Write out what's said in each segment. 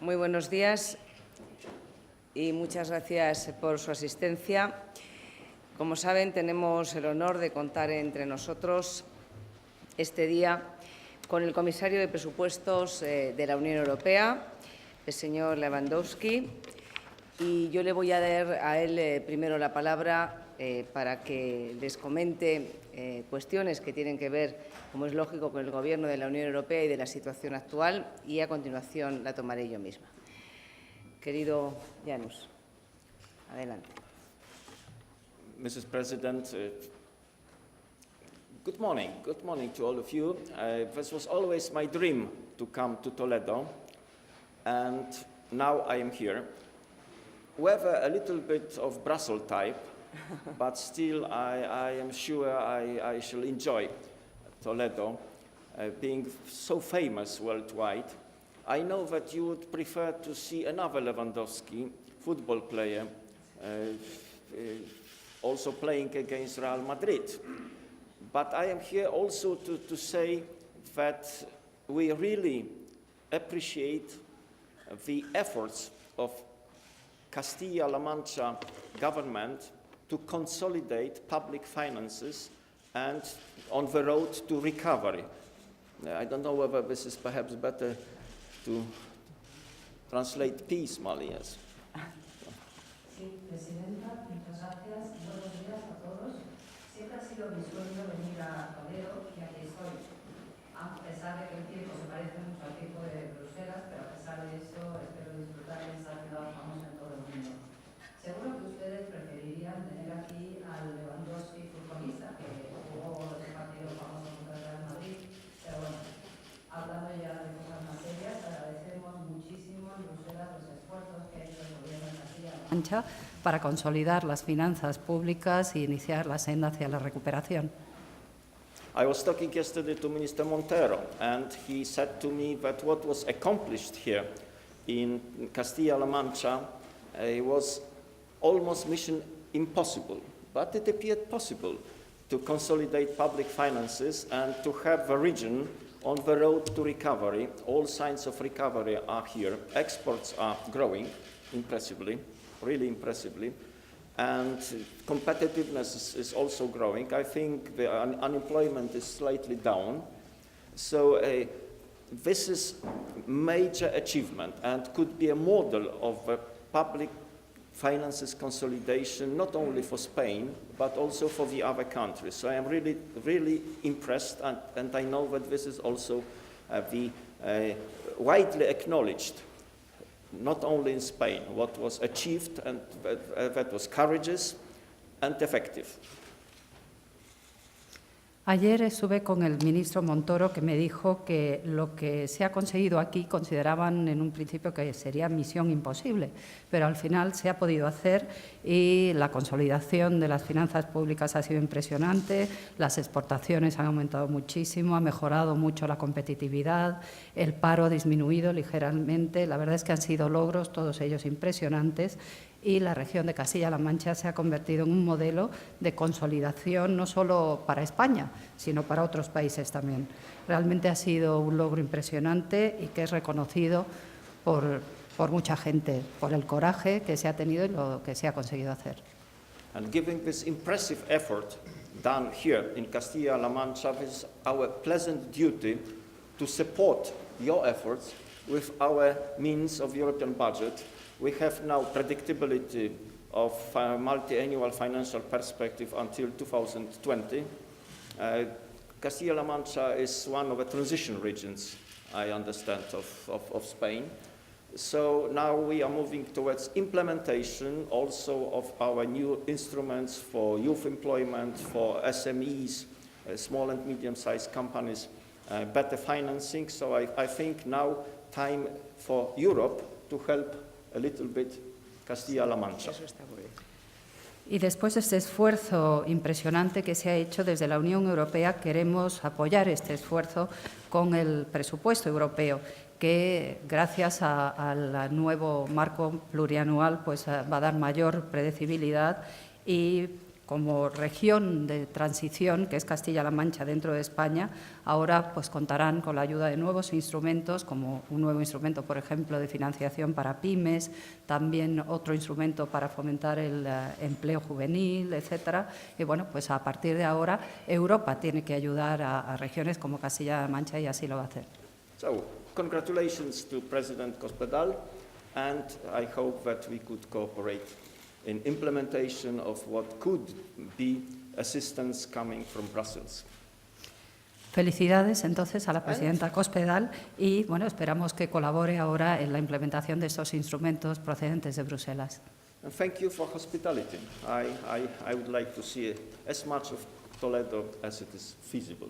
Muy buenos días y muchas gracias por su asistencia. Como saben, tenemos el honor de contar entre nosotros este día con el comisario de Presupuestos de la Unión Europea, el señor Lewandowski, y yo le voy a dar a él primero la palabra para que les comente cuestiones que tienen que ver, como es lógico, con el Gobierno de la Unión Europea y de la situación actual, y a continuación la tomaré yo misma. Querido Janus, adelante. Mrs. President, good morning to all of you. This was always my dream to come to Toledo, and now I am here. Whether a little bit of Brussels type, but still I am sure I shall enjoy Toledo, being so famous worldwide. I know that you would prefer to see another Lewandowski, football player, also playing against Real Madrid. But I am here also to say that we really appreciate the efforts of Castilla-La Mancha government to consolidate public finances and on the road to recovery. I don't know whether this is perhaps better to translate piecemeal, yes. Sí, Presidenta, muchas gracias. Buenos días a todos. Siempre ha sido mi sueño venir a Toledo y aquí estoy. A pesar de que el tiempo se parece mucho al tiempo de Bruselas, pero a pesar de eso espero disfrutar de esta ciudad famosa en todo el mundo. Seguro que ustedes preferirían tener aquí al Lewandowski futbolista, que jugó el partido famoso contra el Real Madrid, pero bueno, hablando ya de cosas más serias, agradecemos muchísimo a Bruselas los esfuerzos que ha hecho el Gobierno de Castilla-La Mancha para consolidar las finanzas públicas e iniciar la senda hacia la recuperación. I was talking yesterday to Minister Montero, and he said to me that what was accomplished here in Castilla-La Mancha was almost mission impossible, but it appeared possible to consolidate public finances and to have the region on the road to recovery. All signs of recovery are here. Exports are growing impressively, really impressively, and competitiveness is also growing. I think the unemployment is slightly down. So this is major achievement and could be a model of public finances consolidation, not only for Spain, but also for the other countries. So I am really, really impressed, and I know that this is also widely acknowledged, not only in Spain, what was achieved, and that was courageous and effective. Ayer estuve con el ministro Montoro, que me dijo que lo que se ha conseguido aquí consideraban en un principio que sería misión imposible, pero al final se ha podido hacer y la consolidación de las finanzas públicas ha sido impresionante, las exportaciones han aumentado muchísimo, ha mejorado mucho la competitividad, el paro ha disminuido ligeramente, la verdad es que han sido logros, todos ellos impresionantes, y la región de Castilla-La Mancha se ha convertido en un modelo de consolidación no solo para España, sino para otros países también. Realmente ha sido un logro impresionante y que es reconocido por mucha gente, por el coraje que se ha tenido y lo que se ha conseguido hacer. And given this impressive effort done here in Castilla-La Mancha, it is our pleasant duty to support your efforts with our means of European budget. We have now predictability of multi-annual financial perspective until 2020. Castilla-La Mancha is one of the transition regions, I understand, of Spain. So now we are moving towards implementation also of our new instruments for youth employment, for SMEs, small and medium-sized companies, better financing. So I think now time for Europe to help a little bit Castilla-La Mancha. Y después de este esfuerzo impresionante que se ha hecho desde la Unión Europea, queremos apoyar este esfuerzo con el presupuesto europeo, que gracias al nuevo marco plurianual pues, va a dar mayor predecibilidad y como región de transición, que es Castilla-La Mancha dentro de España, ahora pues contarán con la ayuda de nuevos instrumentos, como un nuevo instrumento, por ejemplo, de financiación para pymes, también otro instrumento para fomentar el empleo juvenil, etcétera. Y bueno, pues a partir de ahora Europa tiene que ayudar a regiones como Castilla-La Mancha y así lo va a hacer. So, congratulations to President Cospedal, and I hope that we could cooperate in implementation of what could be assistance coming from Brussels. Felicidades entonces a la presidenta Cospedal y bueno, esperamos que colabore ahora en la implementación de estos instrumentos procedentes de Bruselas. And thank you for hospitality. I would like to see as much of Toledo as it is feasible.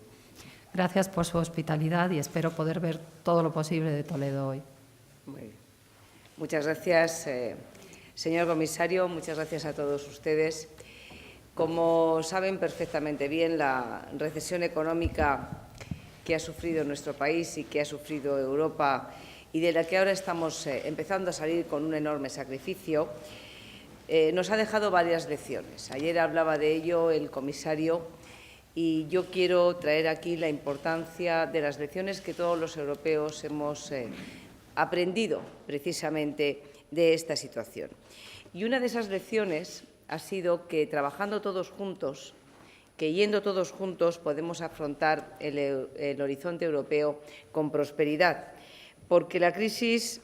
Gracias por su hospitalidad y espero poder ver todo lo posible de Toledo hoy. Muy bien. Muchas gracias, señor comisario. Muchas gracias a todos ustedes. Como saben perfectamente bien, la recesión económica que ha sufrido nuestro país y que ha sufrido Europa y de la que ahora estamos empezando a salir con un enorme sacrificio, nos ha dejado varias lecciones. Ayer hablaba de ello el comisario y yo quiero traer aquí la importancia de las lecciones que todos los europeos hemos aprendido precisamente de esta situación. Y una de esas lecciones ha sido que trabajando todos juntos, que yendo todos juntos podemos afrontar el horizonte europeo con prosperidad, porque la crisis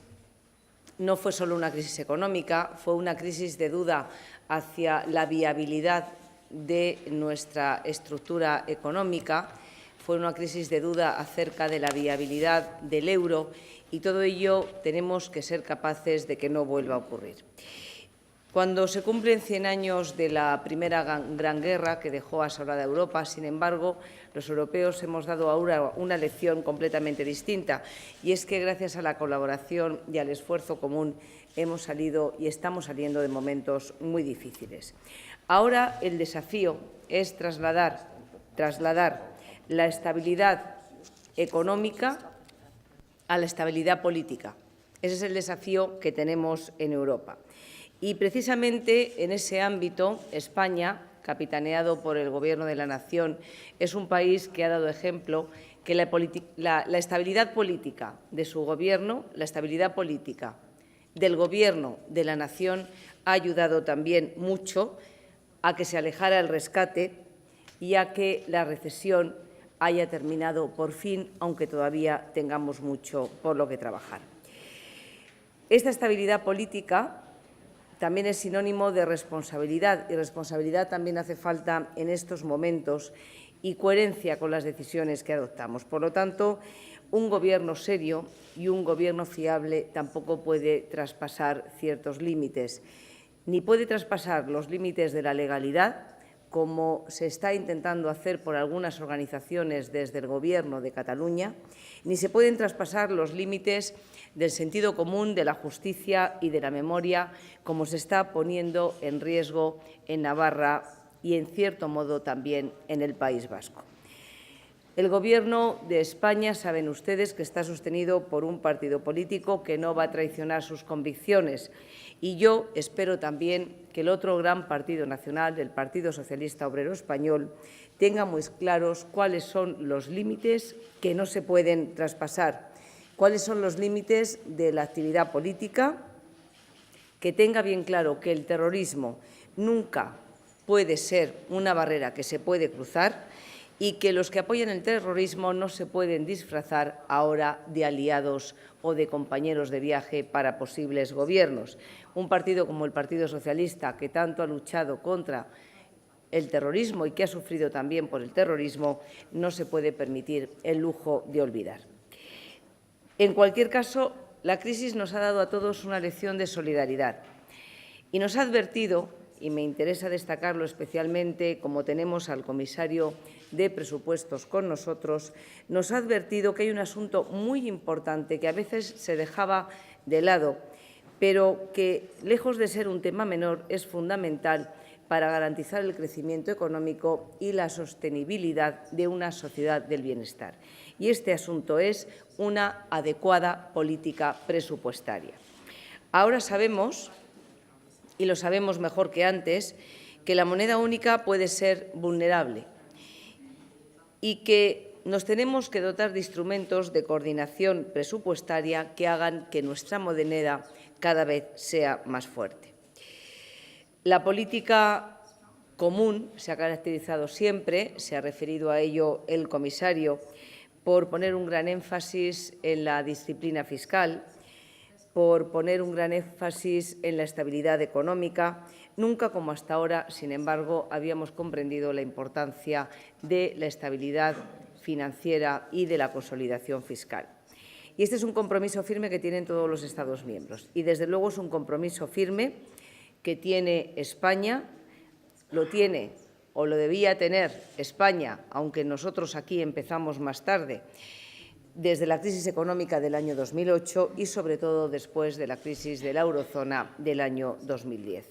no fue solo una crisis económica, fue una crisis de duda hacia la viabilidad de nuestra estructura económica, fue una crisis de duda acerca de la viabilidad del euro y todo ello tenemos que ser capaces de que no vuelva a ocurrir. Cuando se cumplen 100 años de la primera gran guerra que dejó asolada Europa, sin embargo, los europeos hemos dado ahora una lección completamente distinta, y es que gracias a la colaboración y al esfuerzo común hemos salido y estamos saliendo de momentos muy difíciles. Ahora el desafío es trasladar la estabilidad económica a la estabilidad política. Ese es el desafío que tenemos en Europa. Y precisamente en ese ámbito, España, capitaneado por el Gobierno de la Nación, es un país que ha dado ejemplo que la estabilidad política de su Gobierno, la estabilidad política del Gobierno de la Nación ha ayudado también mucho a que se alejara el rescate y a que la recesión haya terminado por fin, aunque todavía tengamos mucho por lo que trabajar. Esta estabilidad política también es sinónimo de responsabilidad, y responsabilidad también hace falta en estos momentos y coherencia con las decisiones que adoptamos. Por lo tanto, un Gobierno serio y un Gobierno fiable tampoco puede traspasar ciertos límites, ni puede traspasar los límites de la legalidad, como se está intentando hacer por algunas organizaciones desde el Gobierno de Cataluña, ni se pueden traspasar los límites del sentido común, de la justicia y de la memoria, como se está poniendo en riesgo en Navarra y, en cierto modo, también en el País Vasco. El Gobierno de España, saben ustedes, que está sostenido por un partido político que no va a traicionar sus convicciones. Y yo espero también que el otro gran partido nacional, el Partido Socialista Obrero Español, tenga muy claros cuáles son los límites que no se pueden traspasar, cuáles son los límites de la actividad política, que tenga bien claro que el terrorismo nunca puede ser una barrera que se puede cruzar y que los que apoyan el terrorismo no se pueden disfrazar ahora de aliados o de compañeros de viaje para posibles gobiernos. Un partido como el Partido Socialista, que tanto ha luchado contra el terrorismo y que ha sufrido también por el terrorismo, no se puede permitir el lujo de olvidar. En cualquier caso, la crisis nos ha dado a todos una lección de solidaridad y nos ha advertido, y me interesa destacarlo especialmente como tenemos al comisario de Presupuestos con nosotros, nos ha advertido que hay un asunto muy importante que a veces se dejaba de lado, pero que, lejos de ser un tema menor, es fundamental para garantizar el crecimiento económico y la sostenibilidad de una sociedad del bienestar. Y este asunto es una adecuada política presupuestaria. Ahora sabemos, y lo sabemos mejor que antes, que la moneda única puede ser vulnerable y que nos tenemos que dotar de instrumentos de coordinación presupuestaria que hagan que nuestra moneda cada vez sea más fuerte. La política común se ha caracterizado siempre, se ha referido a ello el comisario, por poner un gran énfasis en la disciplina fiscal, por poner un gran énfasis en la estabilidad económica. Nunca como hasta ahora, sin embargo, habíamos comprendido la importancia de la estabilidad financiera y de la consolidación fiscal. Y este es un compromiso firme que tienen todos los Estados miembros y, desde luego, es un compromiso firme que tiene España, lo tiene o lo debía tener España, aunque nosotros aquí empezamos más tarde, desde la crisis económica del año 2008 y, sobre todo, después de la crisis de la eurozona del año 2010.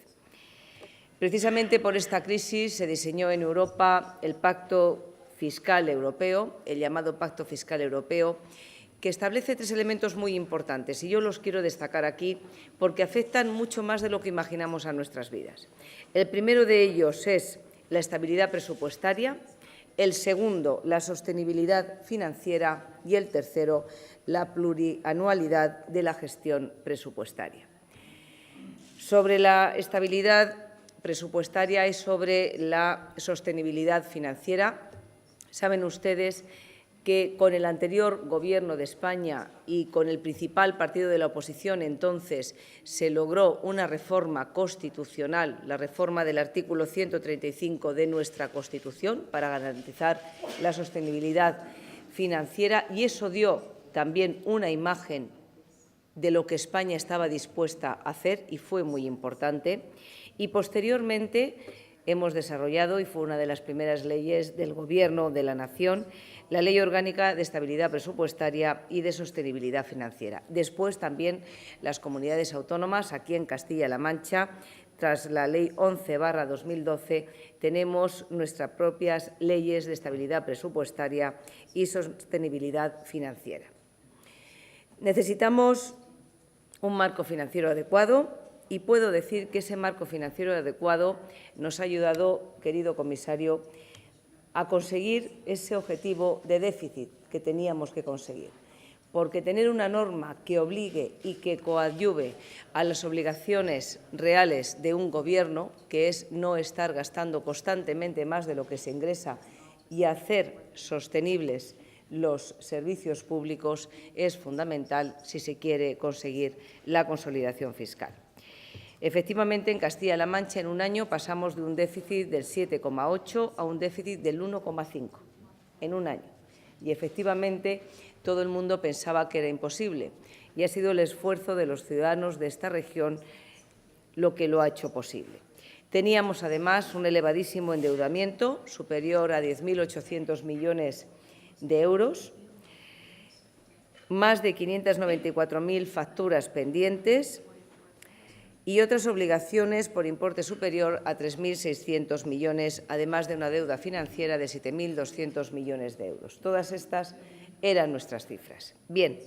Precisamente por esta crisis se diseñó en Europa el Pacto Fiscal Europeo, el llamado Pacto Fiscal Europeo, que establece 3 elementos muy importantes y yo los quiero destacar aquí porque afectan mucho más de lo que imaginamos a nuestras vidas. El primero de ellos es la estabilidad presupuestaria, el segundo, la sostenibilidad financiera y el tercero, la plurianualidad de la gestión presupuestaria. Sobre la estabilidad presupuestaria y sobre la sostenibilidad financiera, saben ustedes que con el anterior Gobierno de España y con el principal partido de la oposición entonces se logró una reforma constitucional, la reforma del artículo 135 de nuestra Constitución, para garantizar la sostenibilidad financiera, y eso dio también una imagen de lo que España estaba dispuesta a hacer y fue muy importante. Y posteriormente hemos desarrollado, y fue una de las primeras leyes del Gobierno de la Nación, la Ley Orgánica de Estabilidad Presupuestaria y de Sostenibilidad Financiera. Después también las comunidades autónomas, aquí en Castilla-La Mancha, tras la Ley 11/2012, tenemos nuestras propias leyes de estabilidad presupuestaria y sostenibilidad financiera. Necesitamos un marco financiero adecuado y puedo decir que ese marco financiero adecuado nos ha ayudado, querido comisario, a conseguir ese objetivo de déficit que teníamos que conseguir. Porque tener una norma que obligue y que coadyuve a las obligaciones reales de un Gobierno, que es no estar gastando constantemente más de lo que se ingresa y hacer sostenibles los servicios públicos, es fundamental si se quiere conseguir la consolidación fiscal. Efectivamente, en Castilla-La Mancha, en un año pasamos de un déficit del 7,8 a un déficit del 1,5 en un año. Y, efectivamente, todo el mundo pensaba que era imposible. Y ha sido el esfuerzo de los ciudadanos de esta región lo que lo ha hecho posible. Teníamos, además, un elevadísimo endeudamiento, superior a 10.800 millones de euros, más de 594.000 facturas pendientes y otras obligaciones por importe superior a 3.600 millones, además de una deuda financiera de 7.200 millones de euros. Todas estas eran nuestras cifras. Bien,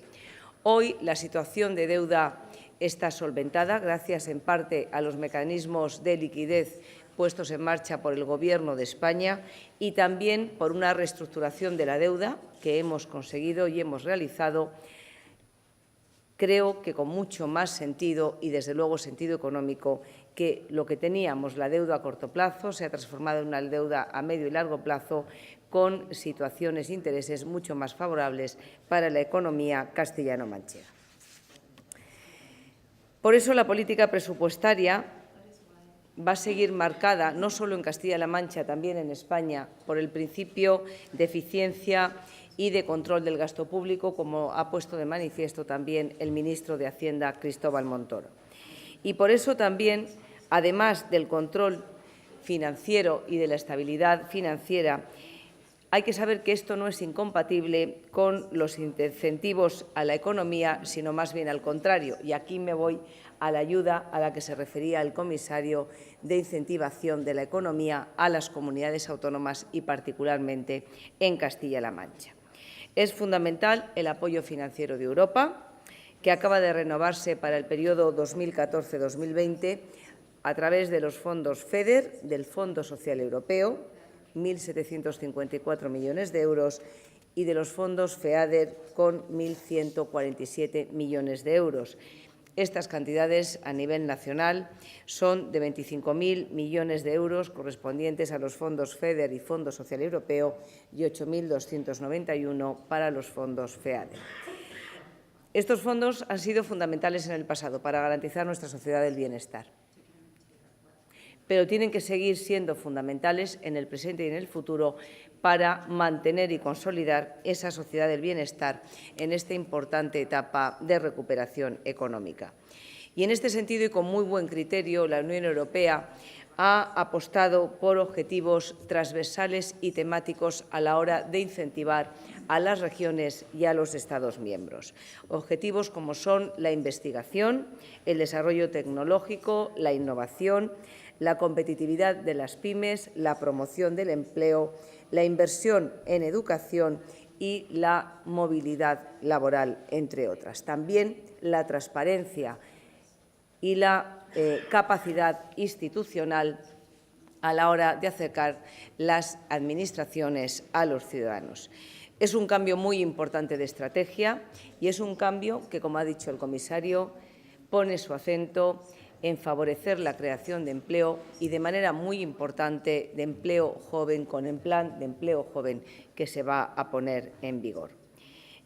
hoy la situación de deuda está solventada gracias en parte a los mecanismos de liquidez puestos en marcha por el Gobierno de España y también por una reestructuración de la deuda que hemos conseguido y hemos realizado, creo que con mucho más sentido y, desde luego, sentido económico que lo que teníamos, la deuda a corto plazo, se ha transformado en una deuda a medio y largo plazo con situaciones e intereses mucho más favorables para la economía castellano-manchega. Por eso, la política presupuestaria va a seguir marcada, no solo en Castilla-La Mancha, también en España, por el principio de eficiencia y de control del gasto público, como ha puesto de manifiesto también el ministro de Hacienda, Cristóbal Montoro. Y por eso también, además del control financiero y de la estabilidad financiera, hay que saber que esto no es incompatible con los incentivos a la economía, sino más bien al contrario. Y aquí me voy a la ayuda a la que se refería el comisario de incentivación de la economía a las comunidades autónomas y particularmente en Castilla-La Mancha. Es fundamental el apoyo financiero de Europa, que acaba de renovarse para el periodo 2014-2020, a través de los fondos FEDER, del Fondo Social Europeo, 1.754 millones de euros, y de los fondos FEADER, con 1.147 millones de euros. Estas cantidades a nivel nacional son de 25.000 millones de euros correspondientes a los fondos FEDER y Fondo Social Europeo y 8.291 para los fondos FEADER. Estos fondos han sido fundamentales en el pasado para garantizar nuestra sociedad del bienestar, pero tienen que seguir siendo fundamentales en el presente y en el futuro para mantener y consolidar esa sociedad del bienestar en esta importante etapa de recuperación económica. Y en este sentido, y con muy buen criterio, la Unión Europea ha apostado por objetivos transversales y temáticos a la hora de incentivar a las regiones y a los Estados miembros. Objetivos como son la investigación, el desarrollo tecnológico, la innovación, la competitividad de las pymes, la promoción del empleo, la inversión en educación y la movilidad laboral, entre otras. También la transparencia y la capacidad institucional a la hora de acercar las administraciones a los ciudadanos. Es un cambio muy importante de estrategia y es un cambio que, como ha dicho el comisario, pone su acento en favorecer la creación de empleo y, de manera muy importante, de empleo joven, con el plan de empleo joven que se va a poner en vigor.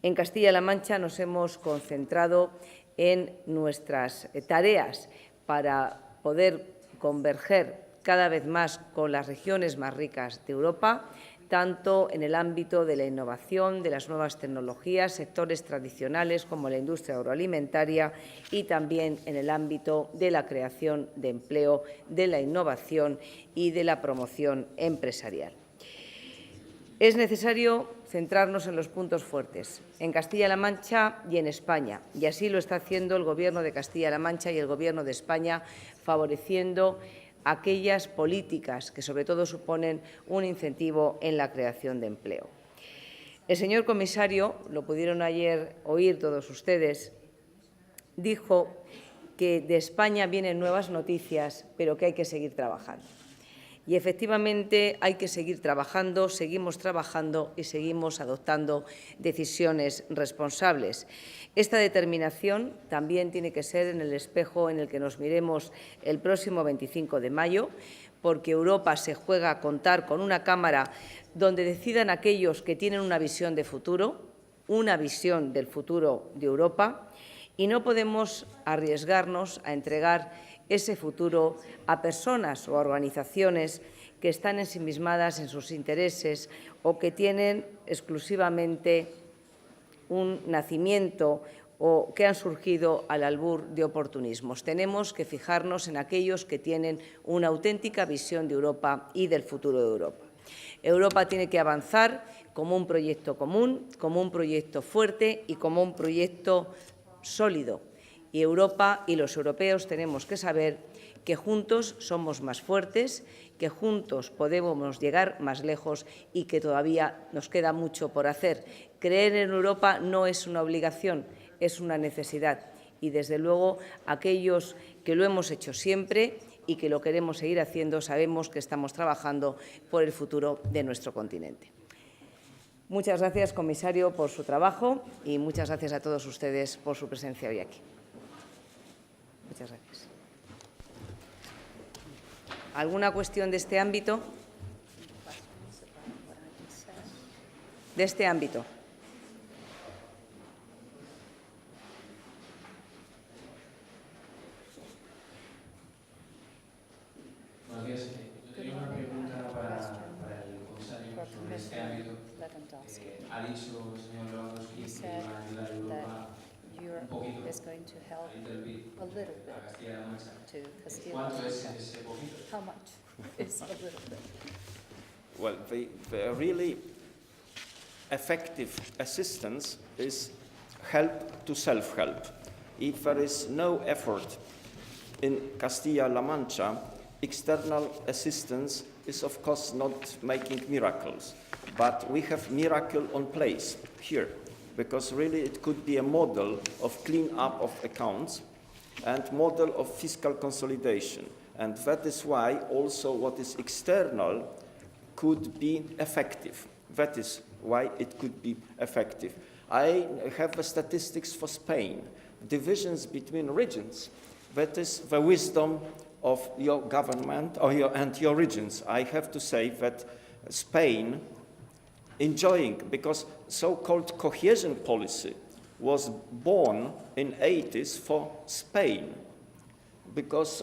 En Castilla-La Mancha nos hemos concentrado en nuestras tareas para poder converger cada vez más con las regiones más ricas de Europa, tanto en el ámbito de la innovación, de las nuevas tecnologías, sectores tradicionales como la industria agroalimentaria, y también en el ámbito de la creación de empleo, de la innovación y de la promoción empresarial. Es necesario centrarnos en los puntos fuertes, en Castilla-La Mancha y en España, y así lo está haciendo el Gobierno de Castilla-La Mancha y el Gobierno de España, favoreciendo aquellas políticas que sobre todo suponen un incentivo en la creación de empleo. El señor comisario, lo pudieron ayer oír todos ustedes, dijo que de España vienen nuevas noticias, pero que hay que seguir trabajando. Y efectivamente hay que seguir trabajando, seguimos trabajando y seguimos adoptando decisiones responsables. Esta determinación también tiene que ser en el espejo en el que nos miremos el próximo 25 de mayo, porque Europa se juega a contar con una Cámara donde decidan aquellos que tienen una visión de futuro, una visión del futuro de Europa, y no podemos arriesgarnos a entregar ese futuro a personas o a organizaciones que están ensimismadas en sus intereses o que tienen exclusivamente un nacimiento o que han surgido al albur de oportunismos. Tenemos que fijarnos en aquellos que tienen una auténtica visión de Europa y del futuro de Europa. Europa tiene que avanzar como un proyecto común, como un proyecto fuerte y como un proyecto sólido. Y Europa y los europeos tenemos que saber que juntos somos más fuertes, que juntos podemos llegar más lejos y que todavía nos queda mucho por hacer. Creer en Europa no es una obligación, es una necesidad. Y, desde luego, aquellos que lo hemos hecho siempre y que lo queremos seguir haciendo, sabemos que estamos trabajando por el futuro de nuestro continente. Muchas gracias, comisario, por su trabajo y muchas gracias a todos ustedes por su presencia hoy aquí. Muchas gracias. ¿Alguna cuestión de este ámbito? De este ámbito. Buenos días. Yo tenía una pregunta para el comisario sobre este ámbito. Ha dicho el señor Lewandowski que va a ayudar a Europa un poquito, a little bit, a Castilla-La Mancha. ¿Cuánto es ese poquito? How much is a little bit? Well, the really effective assistance is help to self-help. If there is no effort in Castilla-La Mancha, external assistance is, of course, not making miracles. But we have miracle on place here, because really it could be a model of clean up of accounts and model of fiscal consolidation. And that is why also what is external could be effective. That is why it could be effective. I have the statistics for Spain. Divisions between regions. That is the wisdom of your government and your regions. I have to say that Spain enjoying, because so-called cohesion policy was born in 80s for Spain, because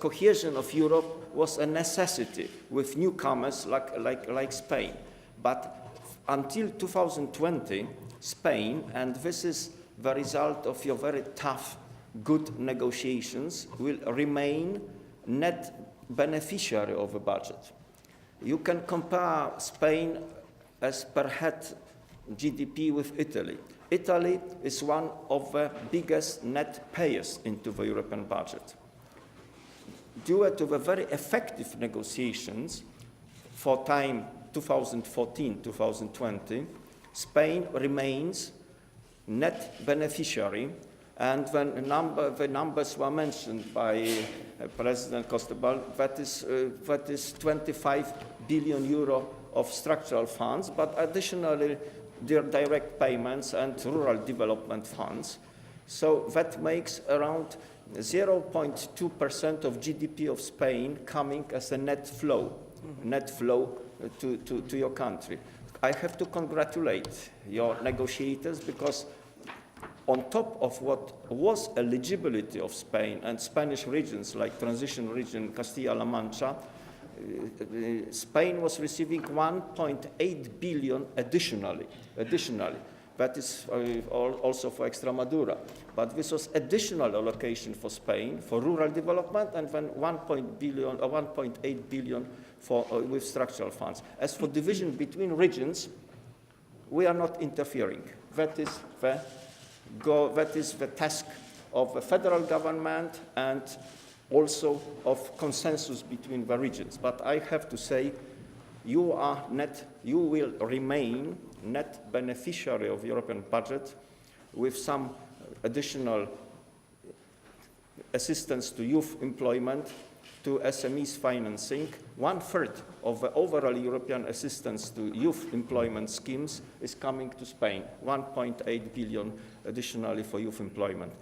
cohesion of Europe was a necessity with newcomers like Spain. But until 2020, Spain, and this is the result of your very tough, good negotiations, will remain net beneficiary of the budget. You can compare Spain as per head GDP with Italy. Italy is one of the biggest net payers into the European budget. Due to the very effective negotiations for time 2014-2020, Spain remains net beneficiary, and when the numbers were mentioned by President Costabal, that is 25 billion euro of structural funds, but additionally their direct payments and rural development funds. So that makes around 0.2% of GDP of Spain coming as a net flow to your country. I have to congratulate your negotiators, because on top of what was eligibility of Spain and Spanish regions like transition region Castilla-La Mancha, Spain was receiving 1.8 billion additionally. That is also for Extremadura. But this was additional allocation for Spain for rural development, and then 1.8 billion for, with structural funds. As for division between regions, we are not interfering. That is the task of the federal government and also of consensus between the regions. But I have to say, you will remain net beneficiary of European budget with some additional assistance to youth employment, to SMEs financing. 1/3 of the overall European assistance to youth employment schemes is coming to Spain, 1.8 billion additionally for youth employment.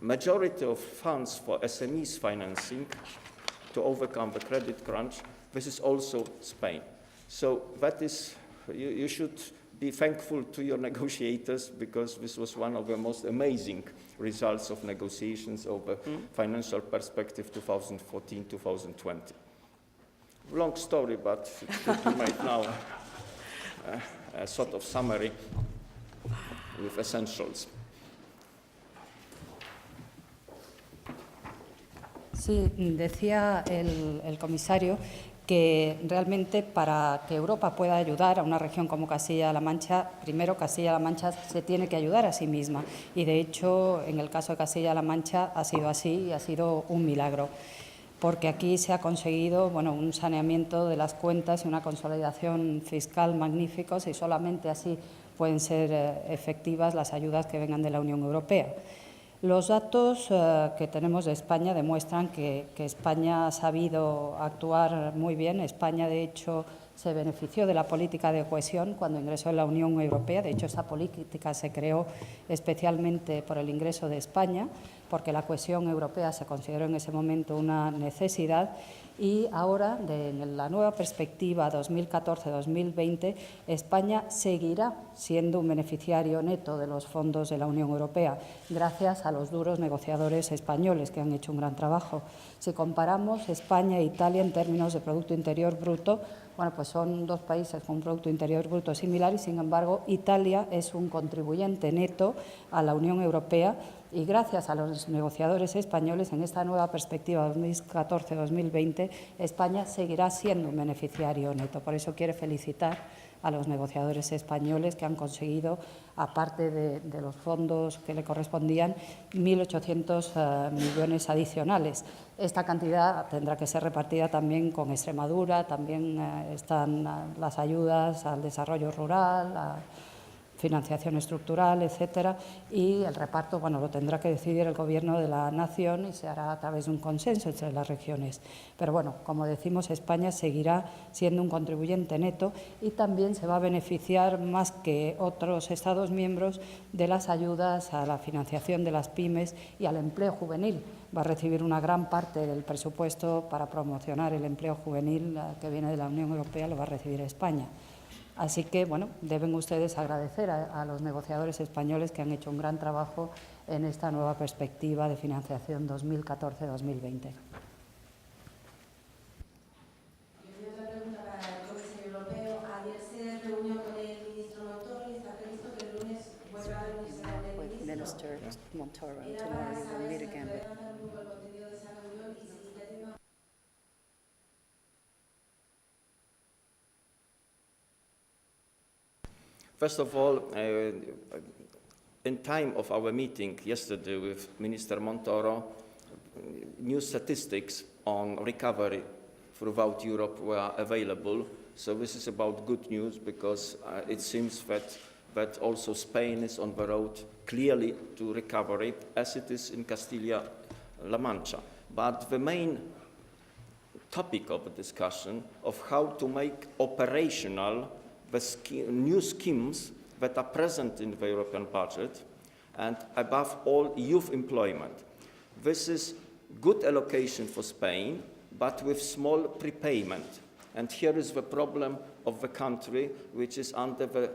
Majority of funds for SMEs financing to overcome the credit crunch, this is also Spain. So that is, you should be thankful to your negotiators, because this was one of the most amazing results of negotiations over financial perspective 2014-2020. Long story, but it should be made now a sort of summary with essentials. Sí, decía el comisario que realmente para que Europa pueda ayudar a una región como Castilla-La Mancha, primero Castilla-La Mancha se tiene que ayudar a sí misma, y de hecho en el caso de Castilla-La Mancha ha sido así y ha sido un milagro, porque aquí se ha conseguido un saneamiento de las cuentas y una consolidación fiscal magníficos, y solamente así pueden ser efectivas las ayudas que vengan de la Unión Europea. Los datos que tenemos de España demuestran que España ha sabido actuar muy bien. España, de hecho, se benefició de la política de cohesión cuando ingresó en la Unión Europea. De hecho, esa política se creó especialmente por el ingreso de España, porque la cohesión europea se consideró en ese momento una necesidad. Y ahora, en la nueva perspectiva 2014-2020, España seguirá siendo un beneficiario neto de los fondos de la Unión Europea, gracias a los duros negociadores españoles, que han hecho un gran trabajo. Si comparamos España e Italia en términos de Producto Interior Bruto, pues son dos países con un Producto Interior Bruto similar, y sin embargo Italia es un contribuyente neto a la Unión Europea, y gracias a los negociadores españoles en esta nueva perspectiva 2014-2020, España seguirá siendo un beneficiario neto. Por eso quiero felicitar a los negociadores españoles, que han conseguido, aparte de los fondos que le correspondían, 1.800 millones adicionales. Esta cantidad tendrá que ser repartida también con Extremadura, también están las ayudas al desarrollo rural financiación estructural, etcétera, y el reparto, bueno, lo tendrá que decidir el Gobierno de la Nación y se hará a través de un consenso entre las regiones. Pero bueno, como decimos, España seguirá siendo un contribuyente neto y también se va a beneficiar más que otros Estados miembros de las ayudas a la financiación de las pymes y al empleo juvenil. Va a recibir una gran parte del presupuesto para promocionar el empleo juvenil que viene de la Unión Europea, lo va a recibir España. Así que, bueno, deben ustedes agradecer a los negociadores españoles que han hecho un gran trabajo en esta nueva perspectiva de financiación 2014-2020. With Minister Montoro, and tomorrow you will meet again with First of all, in time of our meeting yesterday with Minister Montoro, new statistics on recovery throughout Europe were available. So this is about good news because it seems that also Spain is on the road clearly to recovery, as it is in Castilla-La Mancha. But the main topic of the discussion of how to make operational the new schemes that are present in the European budget, and above all, youth employment. This is good allocation for Spain, but with small prepayment. And here is the problem of the country, which is under the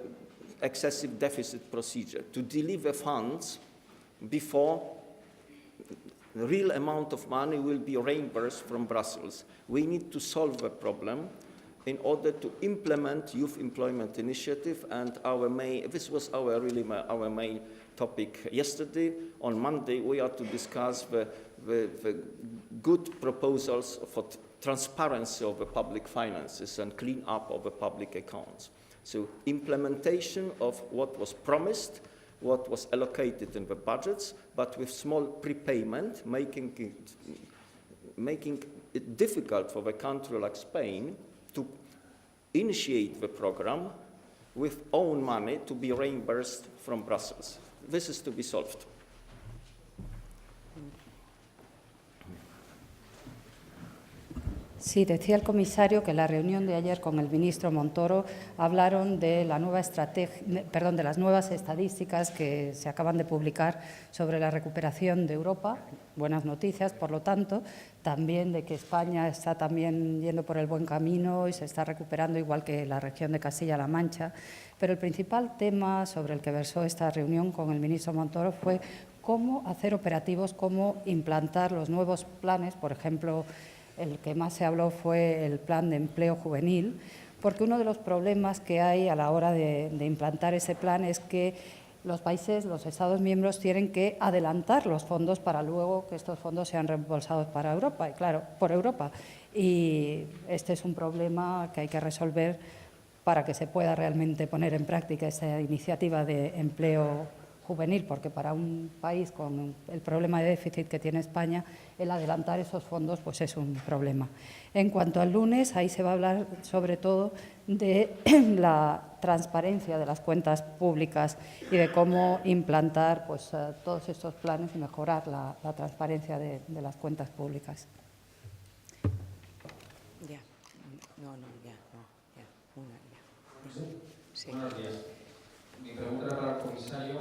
excessive deficit procedure, to deliver funds before the real amount of money will be reimbursed from Brussels. We need to solve the problem in order to implement youth employment initiative, and this was our main topic yesterday. On Monday, we are to discuss the good proposals for transparency of the public finances and clean up of the public accounts. So implementation of what was promised, what was allocated in the budgets, but with small prepayment, making it difficult for the country like Spain to initiate the program with own money to be reimbursed from Brussels. This is to be solved. Sí, decía el comisario que en la reunión de ayer con el ministro Montoro hablaron de la nueva de las nuevas estadísticas que se acaban de publicar sobre la recuperación de Europa. Buenas noticias, por lo tanto, también de que España está también yendo por el buen camino y se está recuperando igual que la región de Castilla-La Mancha. Pero el principal tema sobre el que versó esta reunión con el ministro Montoro fue cómo hacer operativos, cómo implantar los nuevos planes, por ejemplo, el que más se habló fue el plan de empleo juvenil, porque uno de los problemas que hay a la hora de implantar ese plan es que los países, los Estados miembros, tienen que adelantar los fondos para luego que estos fondos sean reembolsados para Europa, y claro, por Europa. Y este es un problema que hay que resolver para que se pueda realmente poner en práctica esa iniciativa de empleo juvenil, porque para un país con el problema de déficit que tiene España, el adelantar esos fondos pues es un problema. En cuanto al lunes, ahí se va a hablar sobre todo de la transparencia de las cuentas públicas y de cómo implantar pues, todos estos planes y mejorar la transparencia de las cuentas públicas. Ya. Sí. Buenos días. Mi pregunta era para el comisario.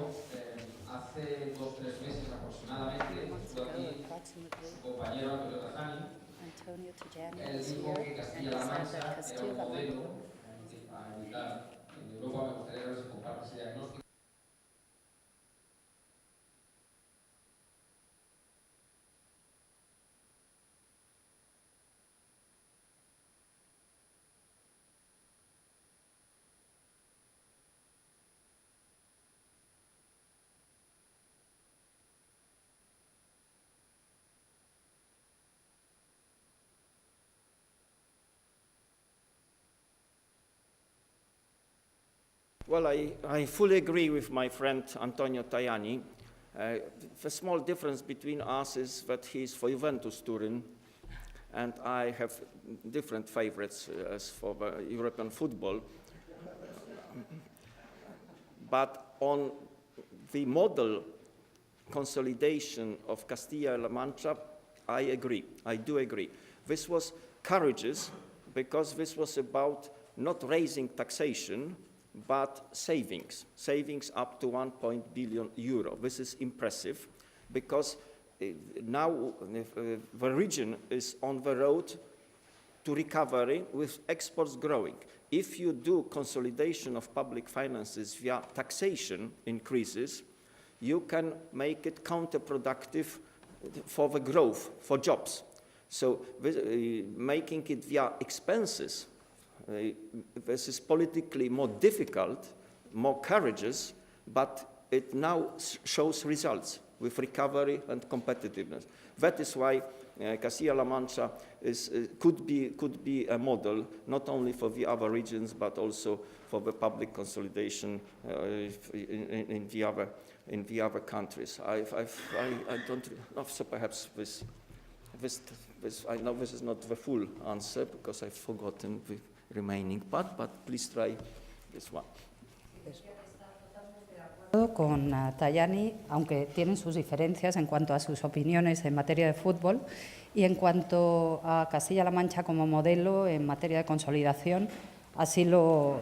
Hace 2 o 3 meses aproximadamente estuvo aquí su compañero Antonio Tajani. Él dijo que Castilla-La Mancha era un modelo para evitar en Europa. Me gustaría ver si comparte ese diagnóstico. Well, I fully agree with my friend Antonio Tajani. The small difference between us is that he's for Juventus Turin, and I have different favorites as for the European football. but on the model consolidation of Castilla-La Mancha, I agree. I do agree. This was courageous because this was about not raising taxation, but savings up to 1 billion euro. This is impressive because now the region is on the road to recovery with exports growing. If you do consolidation of public finances via taxation increases, you can make it counterproductive for the growth, for jobs. So making it via expenses, this is politically more difficult, more courageous, but it now shows results with recovery and competitiveness. That is why Castilla-La Mancha could be a model, not only for the other regions, but also for the public consolidation in the other countries. I don't know, so perhaps this, I know this is not the full answer because I've forgotten the remaining part, but please try this one. Con Tajani, aunque tienen sus diferencias en cuanto a sus opiniones en materia de fútbol y en cuanto a Castilla-La Mancha como modelo en materia de consolidación, así lo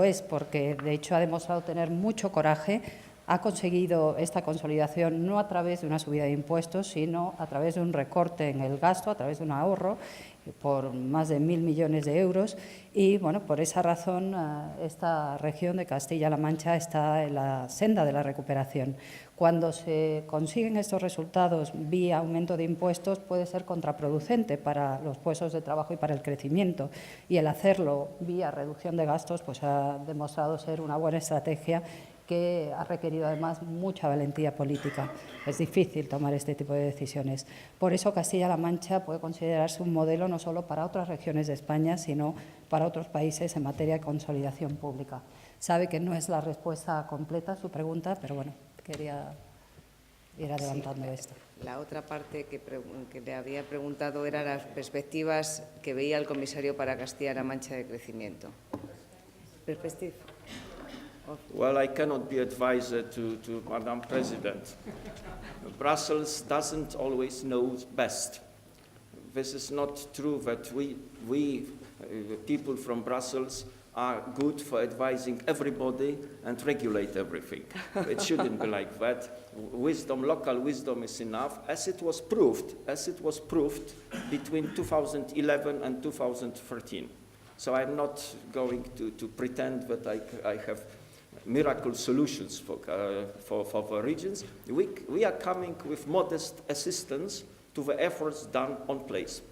es, porque de hecho ha demostrado tener mucho coraje, ha conseguido esta consolidación no a través de una subida de impuestos, sino a través de un recorte en el gasto, a través de un ahorro por más de 1.000 millones de euros y, bueno, por esa razón esta región de Castilla-La Mancha está en la senda de la recuperación. Cuando se consiguen estos resultados vía aumento de impuestos puede ser contraproducente para los puestos de trabajo y para el crecimiento y el hacerlo vía reducción de gastos pues ha demostrado ser una buena estrategia que ha requerido además mucha valentía política. Es difícil tomar este tipo de decisiones. Por eso Castilla-La Mancha puede considerarse un modelo no solo para otras regiones de España, sino para otros países en materia de consolidación pública. Sabe que no es la respuesta completa a su pregunta, pero bueno, quería ir adelantando esto. La otra parte que le había preguntado era las perspectivas que veía el comisario para Castilla-La Mancha de crecimiento. Perspectiva. Well, I cannot be advisor to Madam President. Brussels doesn't always know best. This is not true that we people from Brussels are good for advising everybody and regulate everything. It shouldn't be like that. Wisdom, local wisdom is enough, as it was proved between 2011 and 2013. So I'm not going to pretend that I have miracle solutions for the regions. We are coming with modest assistance to the efforts done on place.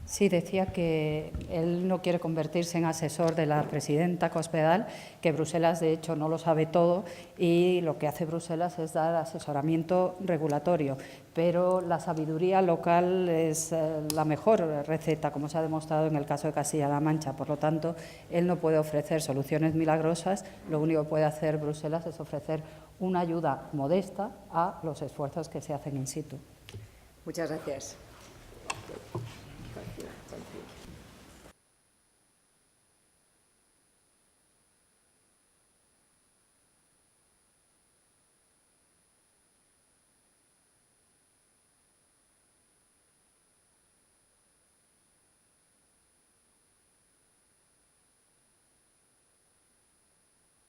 Sí, decía que él no quiere convertirse en asesor de la presidenta Cospedal, que Bruselas de hecho no lo sabe todo y lo que hace Bruselas es dar asesoramiento regulatorio, pero la sabiduría local es la mejor receta, como se ha demostrado en el caso de Castilla-La Mancha. Por lo tanto, él no puede ofrecer soluciones milagrosas, lo único que puede hacer Bruselas es ofrecer una ayuda modesta a los esfuerzos que se hacen in situ. Muchas gracias.